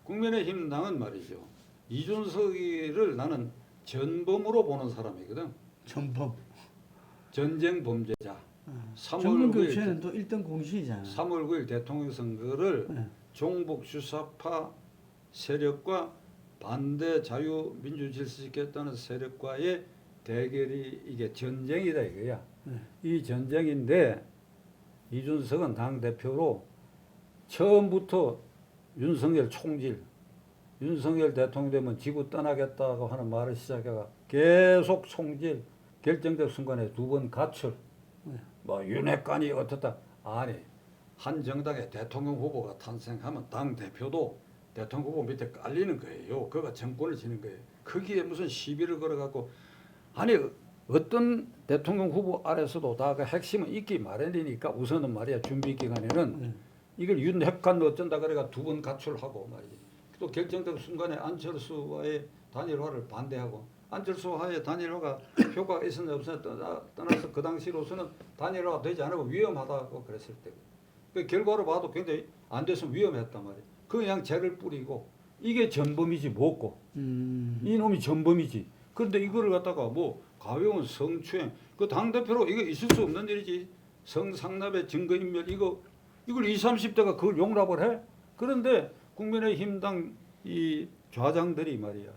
국민의힘당은 말이죠. 이준석이를 나는 전범으로 보는 사람이거든. 전범. 전쟁 범죄자. 3월 정권 9일 교체는 또 1등 공신이잖아. 3월 9일 대통령 선거를 네. 종북 주사파 세력과 반대 자유민주질서 지켰다는 세력과의 대결이 이게 전쟁이다 이거야. 네. 이 전쟁인데 이준석은 당 대표로 처음부터 윤석열 총질, 윤석열 대통령 되면 지구 떠나겠다고 하는 말을 시작해가 계속 총질, 결정적 순간에 2번 가출, 네. 뭐 윤핵관이 어떻다. 아니 한 정당의 대통령 후보가 탄생하면 당 대표도 대통령 후보 밑에 깔리는 거예요. 그가 정권을 지는 거예요. 거기에 무슨 시비를 걸어갖고 아니 어떤 대통령 후보 아래서도 다 그 핵심은 있기 마련이니까 우선은 말이야 준비 기간에는 이걸 윤핵관 어쩐다 그래가 2번 가출하고 말이지. 또 결정적 순간에 안철수와의 단일화를 반대하고 안철수와의 단일화가 효과가 있었나 없었나 떠나서 그 당시로서는 단일화가 되지 않고 위험하다고 그랬을 때 그 결과로 봐도 굉장히 안 됐으면 위험했단 말이야. 그냥 죄를 뿌리고 이게 전범이지 뭐고 이놈이 전범이지. 그런데 이거를 갖다가 뭐 가벼운 성추행 그 당대표로 이거 있을 수 없는 일이지. 성상납의 증거인멸 이걸 20, 30대가 그걸 용납을 해? 그런데 국민의힘당 이 좌장들이 말이야.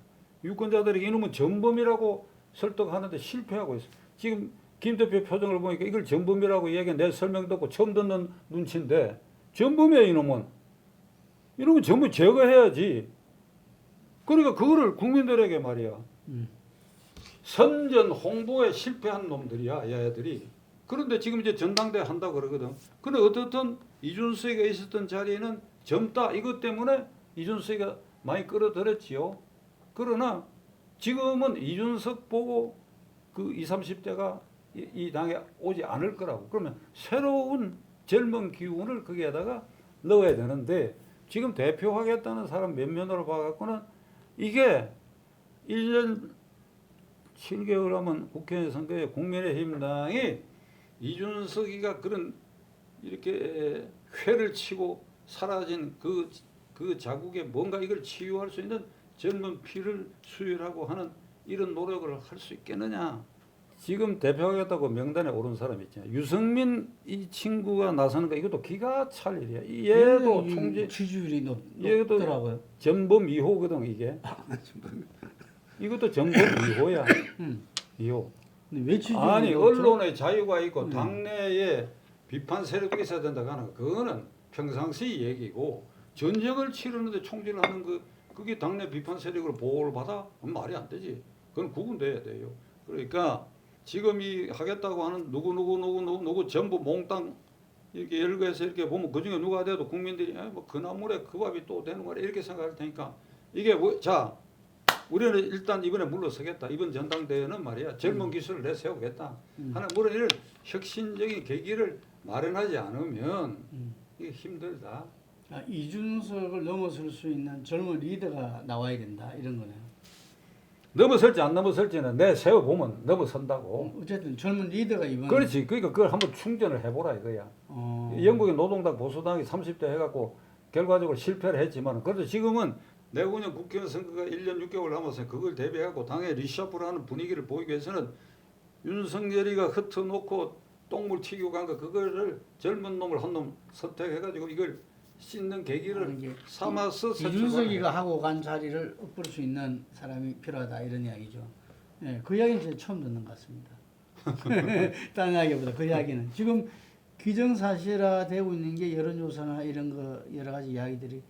유권자들에게 이놈은 전범이라고 설득하는데 실패하고 있어. 지금 김 대표 표정을 보니까 이걸 전범이라고 얘기해 내 설명 듣고 처음 듣는 눈치인데 전범이야 이놈은. 이놈은 전부 제거해야지. 그러니까 그거를 국민들에게 말이야. 선전 홍보에 실패한 놈들이야 얘들이. 그런데 지금 이제 전당대 한다고 그러거든. 근데 어떻든 이준석이가 있었던 자리에는 젊다 이것 때문에 이준석이가 많이 끌어들였지요. 그러나 지금은 이준석 보고 그 20, 30대가 이 당에 오지 않을 거라고. 그러면 새로운 젊은 기운을 거기에다가 넣어야 되는데 지금 대표하겠다는 사람 몇 면으로 봐갖고는 이게 1년 7개월 하면 국회 선거에 국민의힘당이 이준석이가 그런 이렇게 회를 치고 사라진 그 자국에 뭔가 이걸 치유할 수 있는 젊은 피를 수혈하고 하는 이런 노력을 할 수 있겠느냐. 지금 대표하겠다고 명단에 오른 사람 있잖아요. 유승민 이 친구가 나서는 거 이것도 기가 찰 일이야. 얘도 총재 지지율이 얘도 높더라고요. 전범 2호거든 이게. 이것도 전범 2호야. 2호. 근데 왜 지지율이 아니 높죠? 언론의 자유가 있고 당내에 비판 세력도 있어야 된다고 하는 거 그거는 평상시 얘기고 전쟁을 치르는데 총질을 하는 그게 당내 비판 세력으로 보호를 받아? 그건 말이 안 되지. 그건 구분돼야 돼요. 그러니까 지금 이 하겠다고 하는 누구 전부 몽땅 이렇게 열거해서 이렇게 보면 그중에 누가 돼도 국민들이 뭐 그 나물에 그 밥이 또 되는 거라 이렇게 생각할 테니까 이게 자 우리는 일단 이번에 물러서겠다. 이번 전당대회는 말이야 젊은 기술을 내세우겠다 하는 물론 이런 혁신적인 계기를 마련하지 않으면 이게 힘들다. 아, 이준석을 넘어설 수 있는 젊은 리더가 나와야 된다 이런 거네요. 넘어설지 안 넘어설지는 내 세워보면 넘어선다고. 어쨌든 젊은 리더가 이번 그렇지. 그러니까 그걸 한번 충전을 해보라 이거야. 영국의 노동당 보수당이 30대 해갖고 결과적으로 실패를 했지만 그래도 지금은 내후년 국회의원 선거가 1년 6개월 남아서 그걸 대비하고 당의 리셔플하는 분위기를 보이기 위해서는 윤석열이가 흩어놓고 똥물 튀기고 간 거 그거를 젊은 놈을 한 놈 선택해가지고 이걸 씻는 계기를 삼아서 이준석이가 하고 간 자리를 엎을 수 있는 사람이 필요하다 이런 이야기죠. 예, 그 이야기는 제가 처음 듣는 것 같습니다. 다른 이야기보다 그 이야기는 지금 기정사실화되고 있는 게 여론조사나 이런 거 여러 가지 이야기들이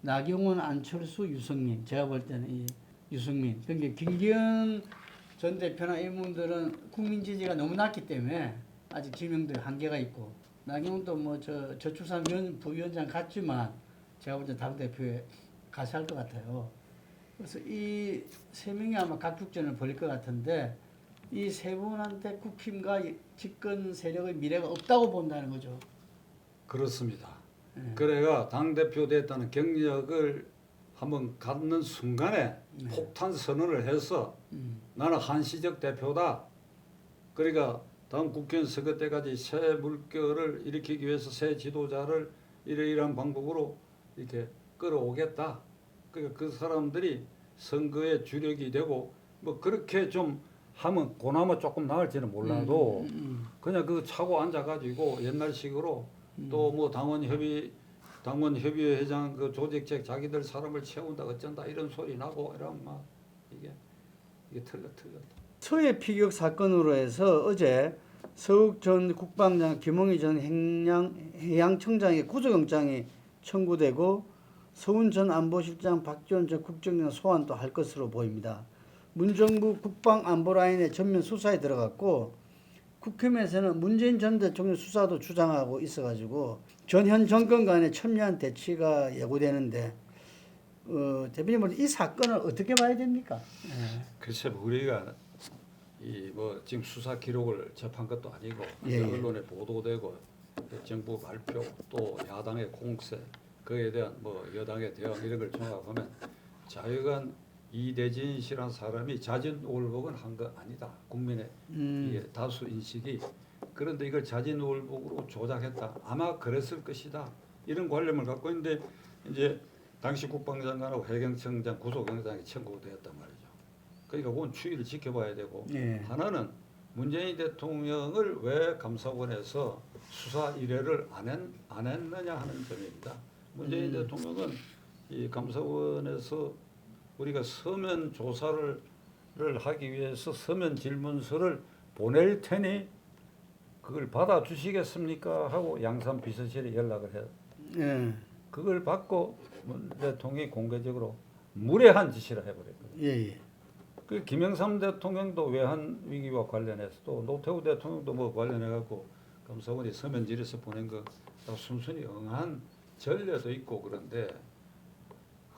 나경원, 안철수, 유승민 제가 볼 때는 이 유승민 그러니까 김기현 전 대표나 이분들은 국민 지지가 너무 낮기 때문에 아직 지명도에 한계가 있고 나경원도 뭐 저출산 부위원장 같지만 제가 볼 때 당대표에 가세할 것 같아요. 그래서 이 세 명이 아마 각축전을 벌일 것 같은데 이 세 분한테 국힘과 집권 세력의 미래가 없다고 본다는 거죠. 그렇습니다. 그래가 당대표 됐다는 경력을 한번 갖는 순간에 폭탄 선언을 해서 나는 한시적 대표다. 그러니까 다음 국회의원 선거 때까지 새 물결을 일으키기 위해서 새 지도자를 이러이러한 방법으로 이렇게 끌어오겠다. 그러니까 그 사람들이 선거의 주력이 되고 뭐 그렇게 좀 하면 고나마 조금 나을지는 몰라도 그냥 그 차고 앉아가지고 옛날식으로 또 뭐 당원 협의회 회장 그 조직책 자기들 사람을 채운다 어쩐다 이런 소리 나고 이러면 막 이게 틀려. 서해 피격 사건으로 해서 어제 서욱 전 국방장, 김홍희 전 해양청장의 구속영장이 청구되고 서훈 전 안보실장, 박지원 전 국정원 소환도 할 것으로 보입니다. 문정부 국방안보라인의 전면 수사에 들어갔고 국힘에서는 문재인 전 대통령 수사도 주장하고 있어가지고 전현 정권 간의 첨예한 대치가 예고되는데 대표님은 이 사건을 어떻게 봐야 됩니까? 글쎄 우리가 이 뭐 지금 수사 기록을 접한 것도 아니고 예. 언론에 보도되고 정부 발표 또 야당의 공세 그에 대한 뭐 여당의 대응 이런 걸 종합하면 자유관 이대진 씨란 사람이 자진올복은 한 거 아니다. 국민의 이게 다수 인식이 그런데 이걸 자진올복으로 조작했다. 아마 그랬을 것이다. 이런 관념을 갖고 있는데 이제 당시 국방장관하고 해경청장 구속영장이 청구되었단 말이죠. 그러니까 그건 추이를 지켜봐야 되고 예. 하나는 문재인 대통령을 왜 감사원에서 수사 의뢰를 안 했느냐 하는 점입니다. 문재인 대통령은 이 감사원에서 우리가 서면 조사를 하기 위해서 서면 질문서를 보낼 테니 그걸 받아주시겠습니까 하고 양산 비서실에 연락을 해요. 예. 그걸 받고 문 대통령이 공개적으로 무례한 짓이라 해버렸거든요. 예. 그 김영삼 대통령도 외환 위기와 관련해서 또 노태우 대통령도 뭐 관련해 갖고 감사원이 서면지에서 보낸 거 순순히 응한 전례도 있고 그런데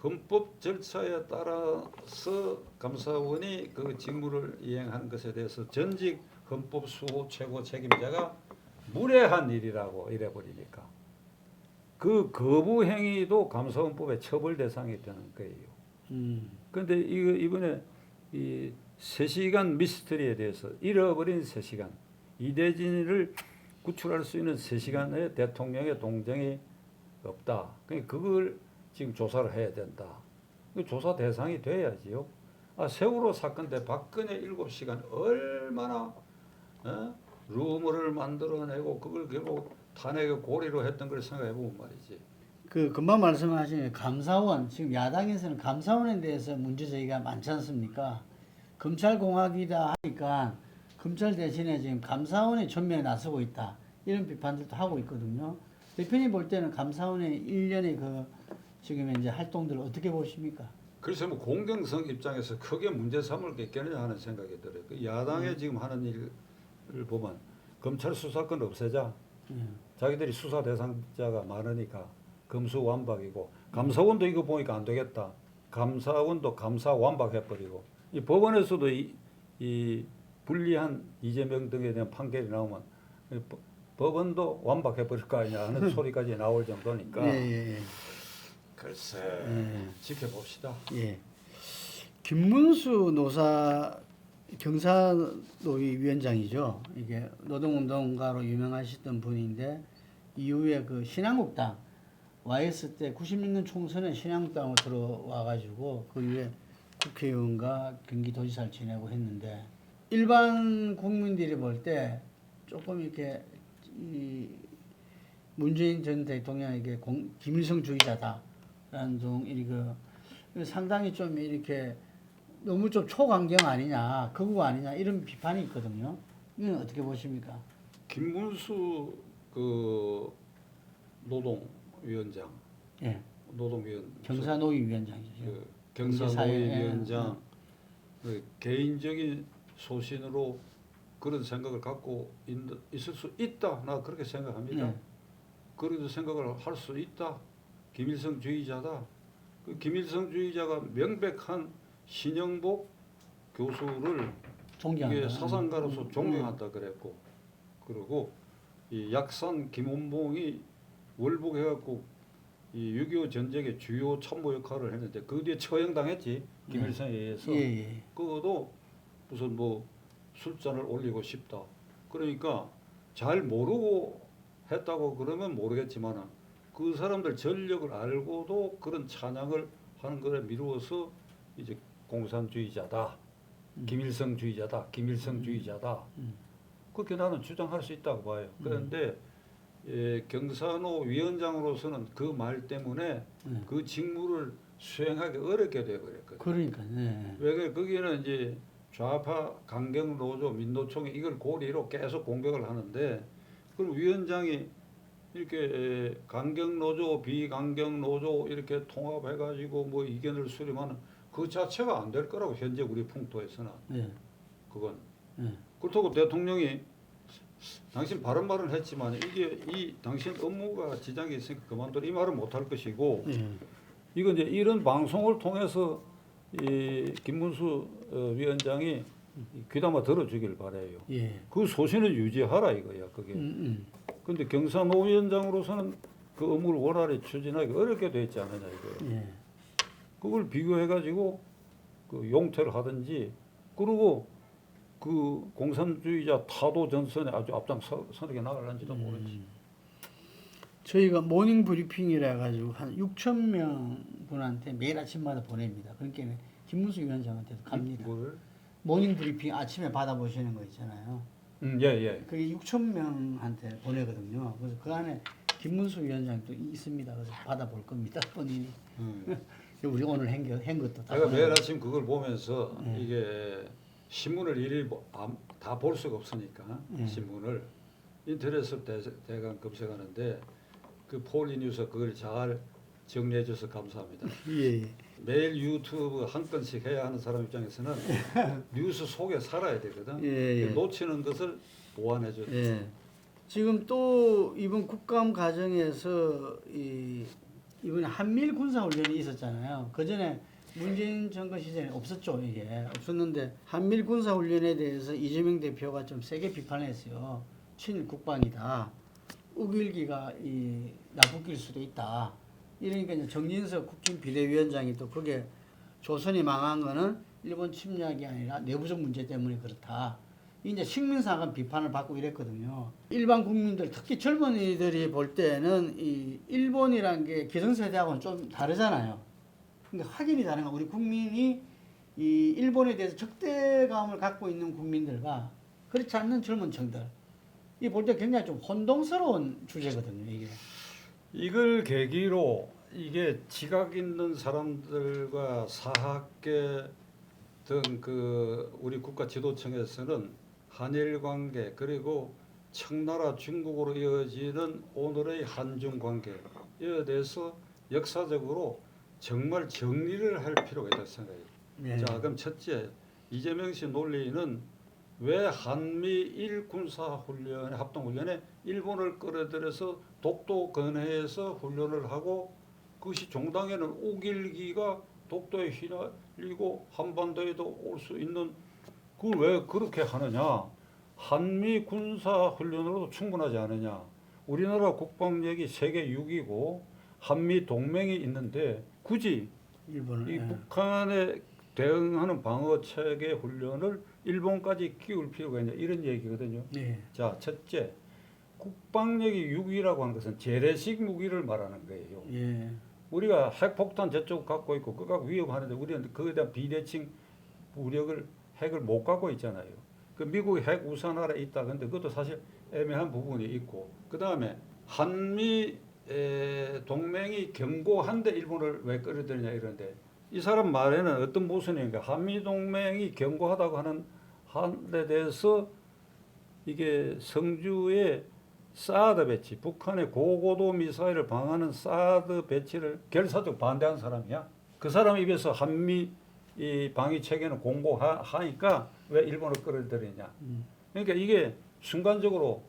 헌법 절차에 따라서 감사원이 그 직무를 이행한 것에 대해서 전직 헌법수호 최고 책임자가 무례한 일이라고 이래 버리니까 그 거부 행위도 감사원법의 처벌 대상이 되는 거예요. 그런데 이번에 이 3시간 미스터리에 대해서 잃어버린 3시간 이대진을 구출할 수 있는 3시간의 대통령의 동정이 없다. 그러니까 그걸 지금 조사를 해야 된다. 조사 대상이 돼야지요. 세월호 사건 때 박근혜 7시간 얼마나 루머를 만들어내고 그걸 결국 탄핵의 고리로 했던 걸 생각해 보면 말이지. 그 금방 말씀하신 감사원 지금 야당에서는 감사원에 대해서 문제 제기가 많지 않습니까? 검찰공화국이다 하니까 검찰 대신에 지금 감사원의 전면에 나서고 있다 이런 비판들도 하고 있거든요. 대표님 볼 때는 감사원의 일련의 그 지금 이제 활동들을 어떻게 보십니까? 그래서 뭐 공정성 입장에서 크게 문제 삼을 게 있겠느냐 하는 생각이 들어요. 그 야당에 지금 하는 일을 보면 검찰 수사권 없애자. 자기들이 수사 대상자가 많으니까 검수완박이고 감사원도 이거 보니까 안 되겠다. 감사원도 감사완박해버리고 이 법원에서도 이 불리한 이재명 등에 대한 판결이 나오면 법원도 완박해버릴 거 아니냐 하는 소리까지 나올 정도니까 예. 글쎄 지켜봅시다. 예. 김문수 노사 경사노위 위원장이죠. 이게 노동운동가로 유명하셨던 분인데 이후에 그 신한국당 YS 때 96년 총선에 신한국당으로 들어와가지고 그 이후에 국회의원과 경기도지사를 지내고 했는데 일반 국민들이 볼 때 조금 이렇게 이 문재인 전 대통령에게 김일성주의자다라는 좀 그 상당히 좀 이렇게 너무 좀 초강경 아니냐, 극우 아니냐 이런 비판이 있거든요. 이건 어떻게 보십니까? 김문수 그 노동위원장, 예, 노동위원 경사노위 위원장이죠. 그 경사노위 위원장 그 개인적인 소신으로 그런 생각을 갖고 있을 수 있다. 나 그렇게 생각합니다. 그래도 생각을 할 수 있다. 김일성주의자다. 그 김일성주의자가 명백한 신영복 교수를 존경한다. 사상가로서 존경한다 그랬고, 그리고 이 약산 김원봉이 월북해갖고 이 6.25 전쟁의 주요 참모 역할을 했는데 그 뒤에 처형당했지 김일성에 의해서. 그것도 무슨 뭐 술잔을 올리고 싶다. 그러니까 잘 모르고 했다고 그러면 모르겠지만 그 사람들 전력을 알고도 그런 찬양을 하는 거에 미루어서 이제 공산주의자다, 김일성주의자다, 김일성주의자다. 그렇게 나는 주장할 수 있다고 봐요. 그런데 경산호 위원장으로서는 그 말 때문에 그 직무를 수행하기 어렵게 되어버렸거든요. 그러니까. 네. 왜 거기는 이제 좌파 강경 노조 민노총이 이걸 고리로 계속 공격을 하는데 그럼 위원장이 이렇게 강경 노조 비강경 노조 이렇게 통합해가지고 뭐 의견을 수렴하는 그 자체가 안 될 거라고 현재 우리 풍토에서는 네. 그건 네. 그렇다고 대통령이 당신 바른 말은 했지만 이게 이 당신 업무가 지장이 있으니까 그만둬라 이 말은 못할 것이고 네. 이건 이제 이런 방송을 통해서 이 김문수 위원장이 귀담아 들어주길 바래요. 예. 그 소신을 유지하라 이거야 그게. 근데 경산호 위원장으로서는 그 업무를 원활히 추진하기 어렵게 돼 있지 않느냐 이거예요. 예. 그걸 비교해가지고 그 용퇴를 하든지 그리고 그 공산주의자 타도 전선에 아주 앞장서게 나갈는지도 모르지. 저희가 모닝 브리핑이라 해가지고 한 6천 명 분한테 매일 아침마다 보냅니다. 그러니까 김문수 위원장한테도 갑니다. 뭘? 모닝 브리핑 아침에 받아보시는 거 있잖아요. 예. 그게 6천 명한테 보내거든요. 그래서 그 안에 김문수 위원장도 있습니다. 그래서 받아볼 겁니다. 본인이. 우리 오늘 한 것도 다. 내가 매일 아침 그걸 보면서 이게 신문을 일일 다 볼 수가 없으니까 신문을 인터넷을 대강 검색하는데 그 폴리뉴스 그걸 잘 정리해줘서 감사합니다. 예. 매일 유튜브 한 건씩 해야 하는 사람 입장에서는 뉴스 속에 살아야 되거든. 예. 놓치는 것을 보완해줘야 돼. 예. 지금 또 이번 국감 과정에서 이번에 한미일 군사 훈련이 있었잖아요. 그 전에 문재인 정권 시절에 없었죠. 이게 없었는데 한미일 군사 훈련에 대해서 이재명 대표가 좀 세게 비판했어요. 친일 국방이다. 우길기가 나쁘길 수도 있다. 이러니까 이제 정진석 국힘 비대위원장이 또 그게 조선이 망한 거는 일본 침략이 아니라 내부적 문제 때문에 그렇다. 이제 식민사관 비판을 받고 이랬거든요. 일반 국민들 특히 젊은이들이 볼 때는 이 일본이란 게 기성세대하고는 좀 다르잖아요. 근데 확연히 다른 건 우리 국민이 이 일본에 대해서 적대감을 갖고 있는 국민들과 그렇지 않는 젊은 층들 이 볼 때 굉장히 좀 혼동스러운 주제거든요. 이걸 계기로 이게 지각 있는 사람들과 사학계 등 그 우리 국가 지도층에서는 한일 관계 그리고 청나라 중국으로 이어지는 오늘의 한중 관계에 대해서 역사적으로 정말 정리를 할 필요가 있다고 생각해요. 네. 자, 그럼 첫째 이재명 씨 논리는 왜 한미일 군사훈련에 합동훈련에 일본을 끌어들여서 독도 근해에서 훈련을 하고 그것이 종당에는 우길기가 독도에 휘날리고 한반도에도 올 수 있는 그걸 왜 그렇게 하느냐? 한미 군사훈련으로도 충분하지 않느냐? 우리나라 국방력이 세계 6위고 한미 동맹이 있는데 굳이 일본을 이 북한에 대응하는 방어 체계 훈련을 일본까지 끼울 필요가 있냐 이런 얘기거든요. 네. 자, 첫째 국방력이 6위라고 하는 것은 재래식 무기를 말하는 거예요. 예. 우리가 핵폭탄 저쪽 갖고 있고 그거 위험하는데 우리는 그에 대한 비대칭 무력을 핵을 못 갖고 있잖아요. 그 미국이 핵 우산 아래 있다. 근데 그것도 사실 애매한 부분이 있고 그 다음에 한미 동맹이 견고한데 일본을 왜 끌어들이냐 이런데 이 사람 말에는 어떤 모순인가 한미 동맹이 견고하다고 하는 한데 대해서 이게 성주의 사드 배치, 북한의 고고도 미사일을 방어하는 사드 배치를 결사적 반대한 사람이야. 그 사람 입에서 한미 이 방위 체계는 공고하니까 왜 일본을 끌어들이냐. 그러니까 이게 순간적으로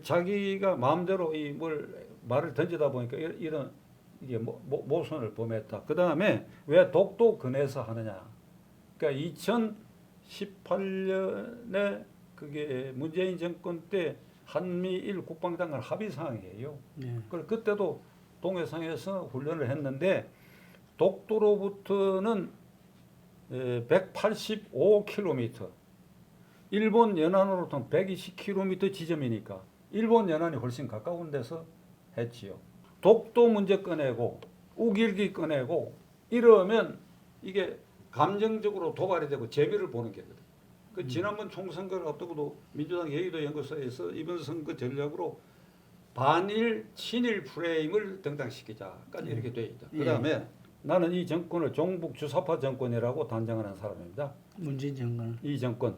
자기가 마음대로 이 뭘 말을 던지다 보니까 이런 이게 모순을 범했다. 그 다음에 왜 독도 근해에서 하느냐. 그러니까 2018년에 그게 문재인 정권 때 한미일 국방장관 합의 사항이에요. 네. 그때도 동해상에서 훈련을 했는데 독도로부터는 185km, 일본 연안으로부터는 120km 지점이니까 일본 연안이 훨씬 가까운 데서 했지요. 독도 문제 꺼내고 우길기 꺼내고 이러면 이게 감정적으로 도발이 되고 재미를 보는 게거든. 그 지난번 총선거를 앞두고도 민주당 여의도 연구소에서 이번 선거 전략으로 반일 친일 프레임을 등장시키자까지 이렇게 돼 있다. 그다음에 나는 이 정권을 종북 주사파 정권이라고 단정하는 사람입니다. 문재인 정권. 이 정권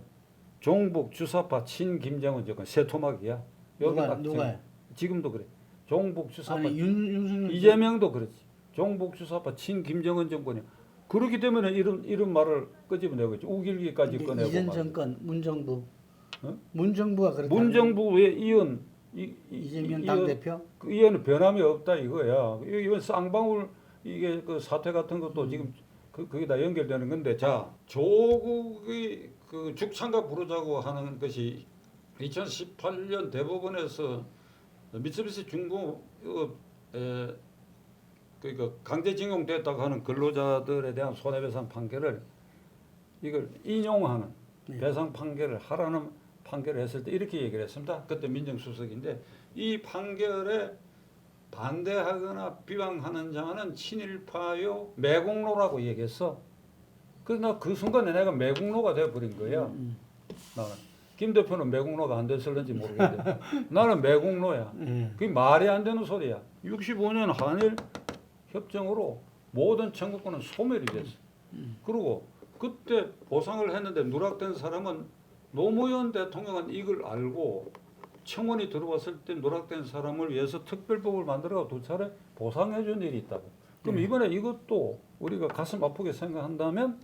종북 주사파 친 김정은 정권 새토막이야. 누가요? 지금도 그래. 종북 주사파 아니 윤석열 이재명도 그렇지. 종북 주사파 친 김정은 정권이야. 그렇기 때문에 이런 말을 끄집어내고 있지. 우길기까지 꺼내고. 이전 정권 문정부. 어? 문정부가 그렇다. 문정부의 이재명 당 대표. 그 이해는 변함이 없다 이거야. 이건 쌍방울 이게 그 사태 같은 것도 지금 그게 다 연결되는 건데 자 조국이 그 죽창가 부르자고 하는 것이 2018년 대법원에서 미쓰비시 중공업에 그러니까 강제징용됐다고 하는 근로자들에 대한 손해배상 판결을 이걸 인용하는 배상 판결을 하라는 판결을 했을 때 이렇게 얘기를 했습니다. 그때 민정수석인데 이 판결에 반대하거나 비방하는 자는 친일파요 매국노라고 얘기했어. 그래서 나 그 순간에 내가 매국노가 되어버린 거야. 나는 김 대표는 매국노가 안 됐을는지 모르겠는데 나는 매국노야. 그게 말이 안 되는 소리야. 65년 한일 협정으로 모든 청구권은 소멸이 됐어. 그리고 그때 보상을 했는데 누락된 사람은 노무현 대통령은 이걸 알고 청원이 들어왔을 때 누락된 사람을 위해서 특별법을 만들어 두 차례 보상해 준 일이 있다고. 그럼 이번에 이것도 우리가 가슴 아프게 생각한다면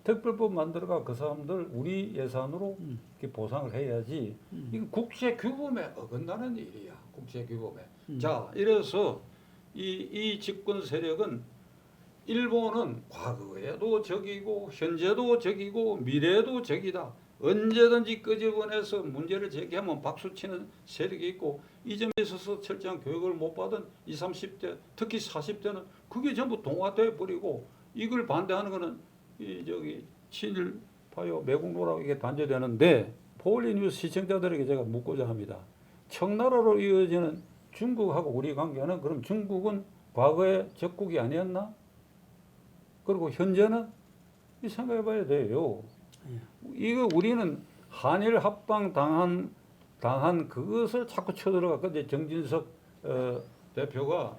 특별법 만들어가 그 사람들 우리 예산으로 이렇게 보상을 해야지. 이건 국제규범에 어긋나는 일이야. 국제규범에. 자, 이래서 이 집권 세력은 일본은 과거에도 적이고 현재도 적이고 미래도 적이다. 언제든지 끄집어내서 문제를 제기하면 박수치는 세력이 있고 이 점에 있어서 철저한 교육을 못 받은 20, 30대 특히 40대는 그게 전부 동화돼 버리고 이걸 반대하는 거는 이 친일파요 매국노라고 이게 단죄되는데 폴리뉴스 시청자들에게 제가 묻고자 합니다. 청나라로 이어지는 중국하고 우리 관계는 그럼 중국은 과거에 적국이 아니었나? 그리고 현재는 이 생각해봐야 돼요. 이거 우리는 한일 합방 당한 그것을 자꾸 쳐들어가. 근데 정진석 대표가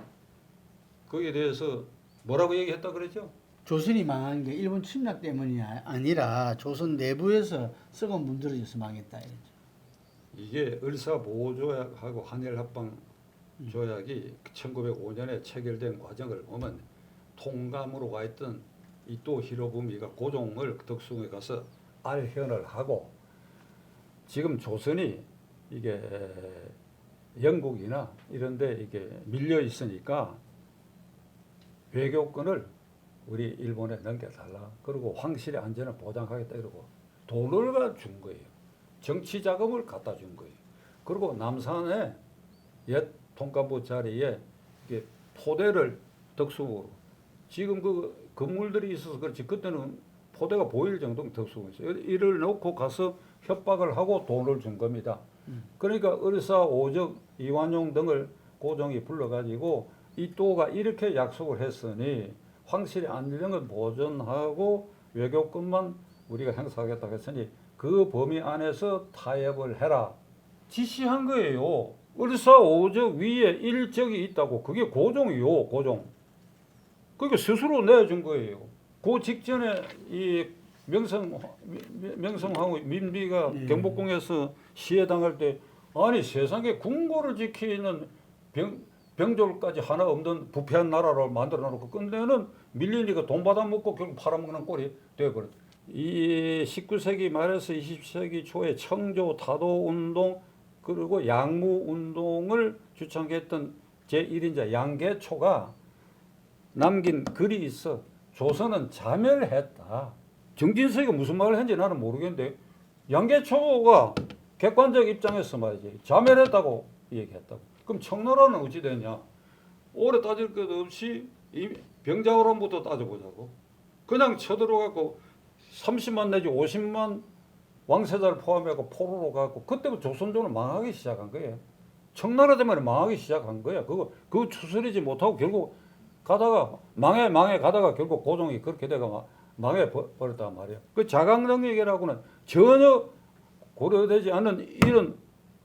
거기에 대해서 뭐라고 얘기했다 그러죠? 조선이 망한 게 일본 침략 때문이 아니라 조선 내부에서 썩어 문드러져서 망했다. 이거죠. 이게 을사보호조약하고 한일합방 조약이 1905년에 체결된 과정을 보면 통감으로 가 있던 이토 히로부미가 고종을 덕숭에 가서 알현을 하고 지금 조선이 이게 영국이나 이런데 이게 밀려 있으니까 외교권을 우리 일본에 넘겨달라. 그리고 황실의 안전을 보장하겠다 이러고 돈을 준 거예요. 정치 자금을 갖다 준 거예요. 그리고 남산에 옛 통감부 자리에 이게 포대를 덕수로 지금 그 건물들이 있어서 그렇지 그때는 포대가 보일 정도는 덕수가 있어요. 이를 놓고 가서 협박을 하고 돈을 준 겁니다. 그러니까 을사오적 이완용 등을 고종이 불러가지고 이 또가 이렇게 약속을 했으니 황실의 안정을 보존하고 외교권만 우리가 행사하겠다고 했으니 그 범위 안에서 타협을 해라. 지시한 거예요. 을사오적 위에 일적이 있다고. 그게 고종이요. 고종. 그러니까 스스로 내준 거예요. 그 직전에 이 명성황후 민비가 경복궁에서 시해당할 때 아니 세상에 궁궐을 지키는 병졸까지 하나 없는 부패한 나라로 만들어 놓고 끝내는 밀리니까 돈 받아먹고 결국 팔아먹는 꼴이 되어버렸다. 이 19세기 말에서 20세기 초에 청조 타도 운동 그리고 양무 운동을 주창했던 제1인자 양계초가 남긴 글이 있어. 조선은 자멸했다. 정진석이가 무슨 말을 했는지 나는 모르겠는데 양계초가 객관적 입장에서 말이지 자멸했다고 얘기했다고. 그럼 청나라는 어찌 되냐? 오래 따질 것 없이 이 병자호란부터 따져보자고. 그냥 쳐들어가고 30만 내지 50만 왕세자를 포함해서 포로로 가고 그때부터 조선조는 망하기 시작한 거예요. 청나라 때문에 망하기 시작한 거야. 그거 추스리지 못하고 결국 가다가 망해 가다가 결국 고종이 그렇게 돼가 망해 버렸단 말이야. 그 자강정역이라고는 전혀 고려되지 않은 이런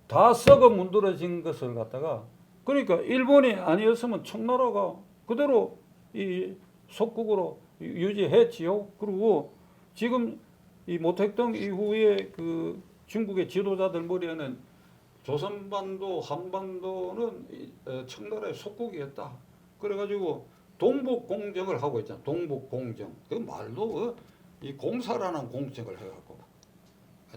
다 썩어 문드러진 것을 갖다가 그러니까 일본이 아니었으면 청나라가 그대로 이 속국으로 유지했지요. 그리고 지금 이 모택동 이후에 그 중국의 지도자들 머리에는 조선반도, 한반도는 청나라의 속국이었다. 그래가지고 동북공정을 하고 있잖아. 동북공정. 그 말도 이 공사라는 공정을 해갖고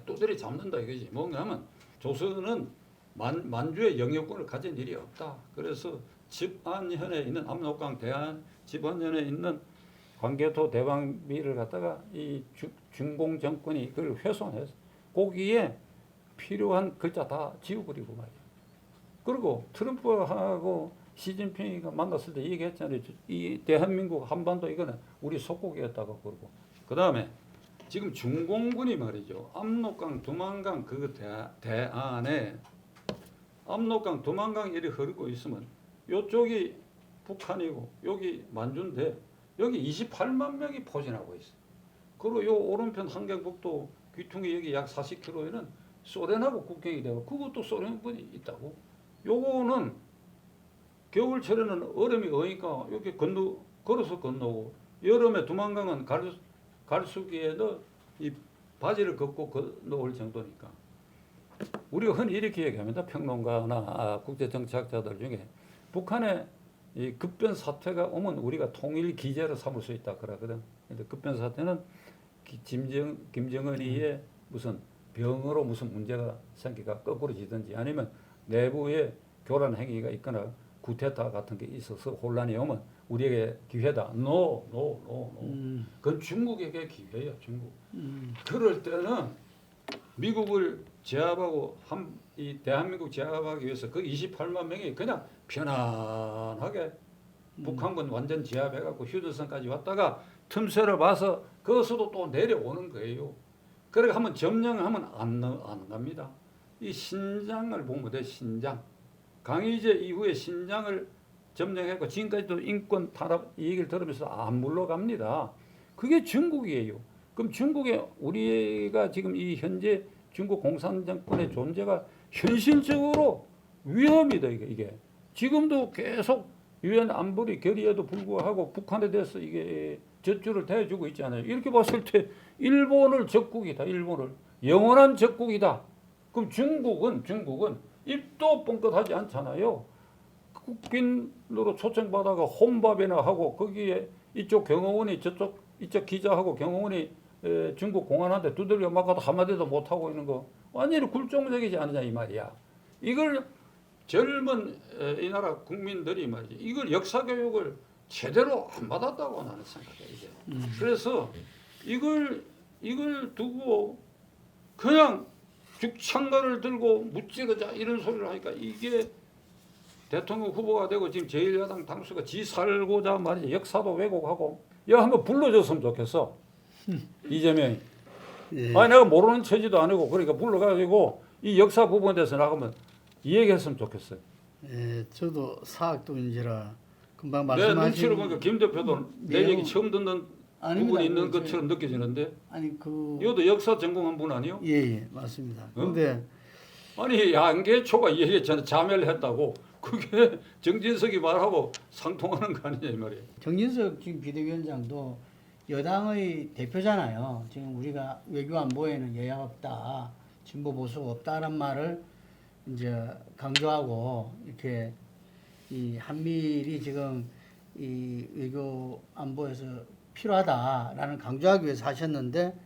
또들이 잡는다 이거지. 뭔가 하면 조선은 만주의 영역권을 가진 일이 없다. 그래서 집안현에 있는 압록강 대안 집안현에 있는 광개토 대왕비를 갖다가 이 중공 정권이 그걸 훼손해서 거기에 필요한 글자 다 지워버리고 말이야. 그리고 트럼프하고 시진핑이가 만났을 때 얘기했잖아요. 이 대한민국 한반도 이거는 우리 속국이었다고 그러고. 그 다음에 지금 중공군이 말이죠. 압록강, 두만강 그 대안에 압록강, 두만강 이리 흐르고 있으면 이쪽이 북한이고 여기 만주인데 여기 28만 명이 포진하고 있어. 그리고 요 오른편 한경북도 귀퉁이 여기 약 40km에는 소련하고 국경이 되고 그것도 소련군이 있다고. 요거는 겨울철에는 얼음이 어니까 이렇게 걸어서 건너고 여름에 두만강은 갈수기에도 이 바지를 걷고 건너올 정도니까. 우리가 흔히 이렇게 얘기합니다. 평론가나 국제정치학자들 중에 북한의 이 급변 사태가 오면 우리가 통일 기제로 삼을 수 있다 그러거든. 근데 급변 사태는 김정은이의 무슨 병으로 무슨 문제가 생기가 거꾸로 지든지 아니면 내부에 교란 행위가 있거나 구테타 같은 게 있어서 혼란이 오면 우리에게 기회다. No. 그건 중국에게 기회야. 중국. 그럴 때는 미국을 제압하고 이 대한민국 제압하기 위해서 그 28만 명이 그냥 편안하게 북한군 완전 제압해갖고 휴전선까지 왔다가 틈새를 봐서 거기서도 또 내려오는 거예요. 그렇게 하면 점령하면 안 갑니다. 이 신장을 보면 돼. 신장. 강희제 이후에 신장을 점령했고 지금까지도 인권 탄압 이 얘기를 들으면서 안 물러갑니다. 그게 중국이에요. 그럼 중국에 우리가 지금 이 현재 중국 공산정권의 존재가 현실적으로 위험이다. 이게 지금도 계속 유엔 안보리 결의에도 불구하고 북한에 대해서 이게 젖줄을 대주고 있잖아요. 이렇게 봤을 때 일본을 적국이다. 일본을 영원한 적국이다. 그럼 중국은 입도 뻥끗하지 않잖아요. 국빈으로 초청받아가 혼밥이나 하고 거기에 이쪽 경호원이 이쪽 기자하고 경호원이 중국 공안한테 두들겨 맞아도 한마디도 못하고 있는 거 완전히 굴종적이지 않느냐 이 말이야. 이걸 젊은 이 나라 국민들이 말이지 이걸 역사 교육을 제대로 안 받았다고 나는 생각해 이제. 그래서 이걸 두고 그냥 죽창가를 들고 무찌르자 이런 소리를 하니까 이게 대통령 후보가 되고 지금 제1야당 당수가 지 살고자 말이지 역사도 왜곡하고 야 한번 불러줬으면 좋겠어. 이재명이. 예. 아니 내가 모르는 처지도 아니고 그러니까 불러가지고 이 역사 부분에 대해서 나가면 이 얘기했으면 좋겠어요. 예, 저도 사학도인지라 금방 내 말씀하신 눈치를 보니까 김 대표도 내 내용- 얘기 처음 듣는 아닙니다. 부분이 있는 그 것처럼 느껴지는데 아니 이것도 역사 전공한 분 아니요? 예, 맞습니다. 근데 아니 양계초가 이 얘기했잖아. 자멸을 했다고. 그게 정진석이 말하고 상통하는 거 아니냐 이 말이에요. 정진석 지금 비대위원장도 여당의 대표잖아요. 지금 우리가 외교 안보에는 여야 없다, 진보 보수가 없다라는 말을 이제 강조하고 이렇게 이 한미일이 지금 이 외교 안보에서 필요하다라는 강조하기 위해서 하셨는데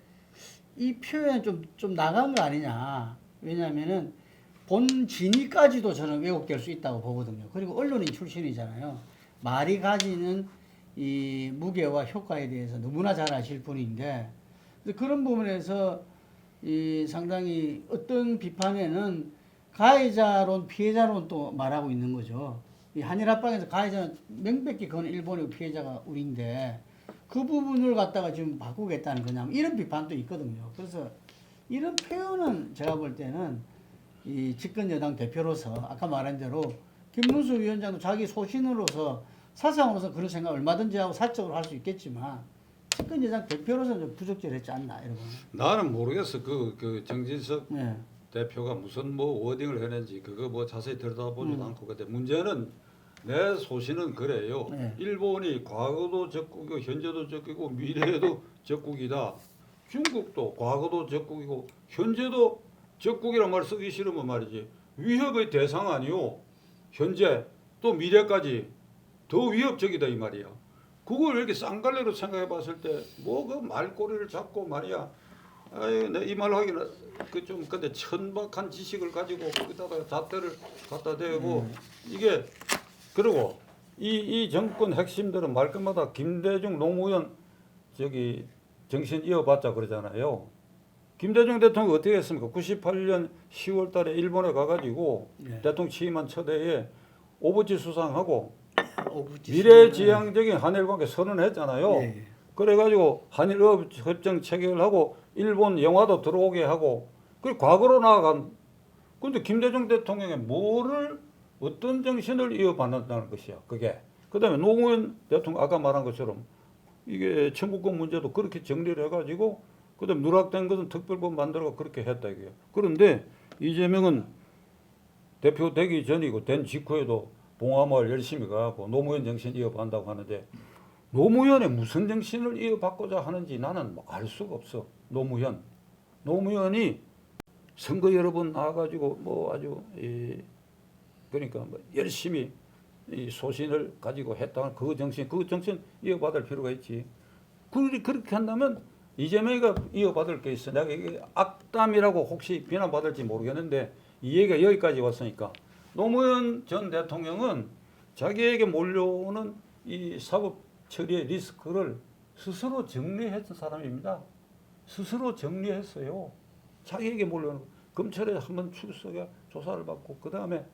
이 표현이 좀 나간 거 아니냐. 왜냐하면은 본 진위까지도 저는 왜곡될 수 있다고 보거든요. 그리고 언론인 출신이잖아요. 말이 가지는 이 무게와 효과에 대해서 너무나 잘 아실 분인데 그런 부분에서 이 상당히 어떤 비판에는 가해자론, 피해자론 또 말하고 있는 거죠. 이 한일합방에서 가해자는 명백히 그건 일본이고 피해자가 우리인데 그 부분을 갖다가 지금 바꾸겠다는 거냐 이런 비판도 있거든요. 그래서 이런 표현은 제가 볼 때는 이 집권 여당 대표로서 아까 말한 대로 김문수 위원장도 자기 소신으로서 사상으로서 그런 생각 얼마든지 하고 사적으로 할 수 있겠지만 집권여당 대표로서는 좀 부적절했지 않나 이런 거. 나는 모르겠어. 그 정진석 네. 대표가 무슨 뭐 워딩을 했는지 그거 뭐 자세히 들여다보지도 않고 근데 문제는 내 소신은 그래요. 네. 일본이 과거도 적국이고 현재도 적국이고 미래에도 적국이다. 중국도 과거도 적국이고 현재도 적국이란 말 쓰기 싫으면 말이지 위협의 대상 아니요. 현재 또 미래까지 더 위협적이다 이 말이야. 그걸 이렇게 쌍갈래로 생각해 봤을 때 뭐 그 말꼬리를 잡고 말이야. 아유, 내 이 말 하기는 그 좀 근데 천박한 지식을 가지고 거기다가 잣대를 갖다 대고 이게 그리고 이 정권 핵심들은 말끝마다 김대중 노무현 저기 정신 이어받자 그러잖아요. 김대중 대통령이 어떻게 했습니까? 98년 10월 달에 일본에 가가지고 네. 대통령 취임한 첫 해에 오부지 수상하고 오부지 미래지향적인 한일 관계 선언했잖아요. 예, 예. 그래가지고 한일업 협정 체결하고 일본 영화도 들어오게 하고 그 과거로 나아간. 근데 김대중 대통령이 뭐를 어떤 정신을 이어받는다는 것이야. 그게. 그다음에 노무현 대통령 아까 말한 것처럼 이게 청구권 문제도 그렇게 정리를 해가지고 그다음 누락된 것은 특별법 만들고 그렇게 했다 이게요. 그런데 이재명은 대표 되기 전이고 된 직후에도 봉화마을 열심히 가고 노무현 정신 이어받는다고 하는데 노무현의 무슨 정신을 이어받고자 하는지 나는 알 수가 없어. 노무현이 선거 여러 번 나와가지고 뭐 아주 그러니까 뭐 열심히 이 소신을 가지고 했다는 그 정신 이어받을 필요가 있지. 그렇게 한다면 이재명이가 이어받을 게 있어. 내가 이게 악담이라고 혹시 비난받을지 모르겠는데 이 얘기가 여기까지 왔으니까 노무현 전 대통령은 자기에게 몰려오는 이 사법 처리의 리스크를 스스로 정리했던 사람입니다. 스스로 정리했어요. 자기에게 몰려오는 검찰에 한번 출석해 조사를 받고 그 다음에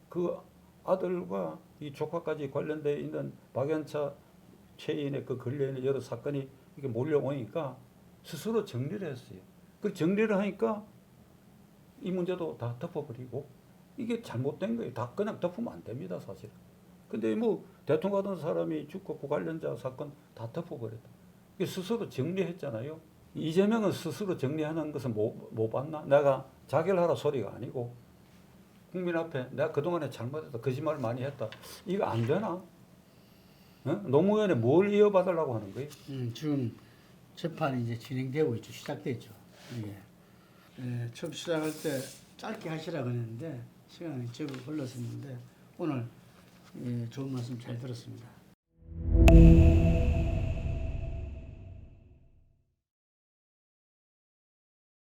그 아들과 이 조카까지 관련되어 있는 박연차 최인의 그 걸려있는 여러 사건이 이게 몰려오니까 스스로 정리를 했어요. 그 정리를 하니까 이 문제도 다 덮어버리고 이게 잘못된 거예요. 다 그냥 덮으면 안 됩니다, 사실. 근데 뭐 대통령 하던 사람이 죽고 그 관련자 사건 다 덮어버렸다. 이게 스스로 정리했잖아요. 이재명은 스스로 정리하는 것은 못 봤나? 내가 자결하라 소리가 아니고 국민 앞에 내가 그동안에 잘못했다, 거짓말 많이 했다. 이거 안 되나? 노무현에 뭘 이어받으려고 하는 거예요? 지금 재판이 이제 진행되고 있죠. 시작됐죠. 예. 처음 시작할 때 짧게 하시라고 했는데 시간이 제법 흘렀었는데 오늘 좋은 말씀 잘 들었습니다.